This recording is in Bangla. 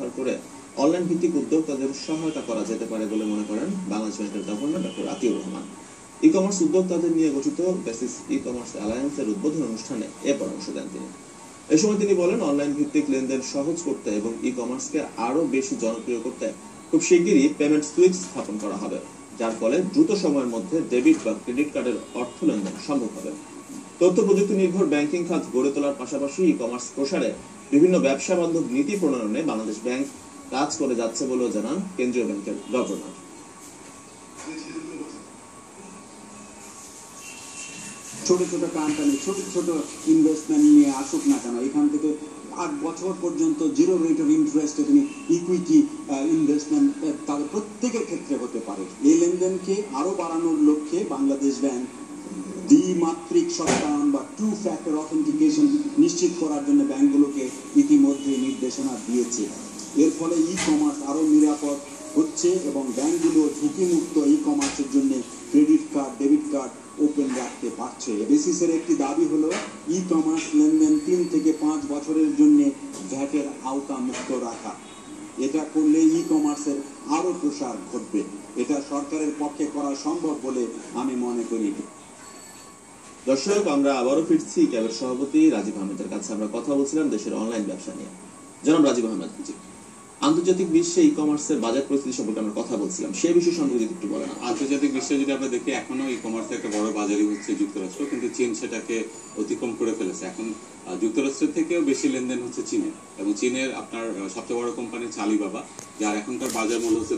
ব্যবহার করে অনলাইন ভিত্তিক উদ্যোক্তাদের সহায়তা করা যেতে পারে বলে মনে করেন বাংলাদেশ ব্যাংকের governor doctor Atiur Rahman. E commerce উদ্যোক্তাদের নিয়ে গঠিত বেসিস ই কমার্স অ্যালায়েন্সের উদ্বোধন অনুষ্ঠানে এ পরামর্শ দেন তিনি। এ সময় তিনি বলেন, অনলাইন ভিত্তিক লেনদেন সহজ করতে এবং ই কমার্সকে আরো বেশি জনপ্রিয় করতে খুব শিগগিরই পেমেন্ট সুইচ স্থাপন করা হবে, যার ফলে দ্রুত সময়ের মধ্যে ডেবিট বা ক্রেডিট কার্ডের অর্থ লেনদেন সম্ভব হবে। তথ্য প্রযুক্তি নির্ভর ব্যাংকিং খাত গড়ে তোলার পাশাপাশি ই কমার্স প্রসারে বিভিন্ন ব্যবসা বান্ধব নীতি প্রণয়নে বাংলাদেশ ব্যাংক কাজ করে যাচ্ছে বলেও জানান কেন্দ্রীয় ব্যাংকের গভর্নর। ছোট ছোট কোম্পানি ছোট ছোট ইনভেস্টমেন্ট নিয়ে আসুক না কেন, এখান থেকে 8 বছর পর্যন্ত জিরো রেট অফ ইন্টারেস্টে তিনি ইকুইটি ইনভেস্টমেন্ট তাদের প্রত্যেকের ক্ষেত্রে হতে পারে। এই লেনদেনকে আরো বাড়ানোর লক্ষ্যে বাংলাদেশ ব্যাংক দ্বিমাত্রিক সত্যায়ন বা 2 ফ্যাক্টর অথেন্টিকেশন নিশ্চিত করার জন্য ব্যাংকগুলোকে ইতিমধ্যে নির্দেশনা দিয়েছে। এর ফলে ই কমার্স আরো নিরাপদ হচ্ছে এবং ব্যাংকগুলো ঝুঁকিমুক্ত ই কমার্সের জন্য credit card, debit card open রাখতে পারছে। বেসিসের একটি দাবি হলো ই কমার্স লেনদেন 3 থেকে 5 বছরের জন্য ভ্যাটের আওতা মুক্ত রাখা। এটা করলে ই কমার্সের আরো প্রসার ঘটবে। এটা সরকারের পক্ষে করা সম্ভব বলে আমি মনে করি। দর্শক, আমরা আবারও ফিরছি ক্যাবের সভাপতি রাজীব আহমেদের কাছে। আমরা কথা বলছিলাম দেশের অনলাইন ব্যবসা নিয়ে। জনাব রাজীব আহমেদ, আন্তর্জাতিক বিশ্বে ই কমার্সের বাজার পরিস্থিতি সম্পর্কে আমরা কথা বলছিলাম, সেই বিষয় সম্পর্কে যদি একটু বলেন। আন্তর্জাতিক বিশ্বে যদি আমরা দেখি, এখনো ই কমার্সের একটা বড় বাজারই হচ্ছে যুক্তরাষ্ট্র, কিন্তু চীন সেটাকে অতিক্রম করে ফেলেছে। এখন যুক্তরাষ্ট্রের থেকেও বেশি লেনদেন হচ্ছে চীনের, এবং চীনের আপনার সবচেয়ে বড় কোম্পানি হচ্ছে আলিবাবা, যার এখনকার বাজার মূল্য হচ্ছে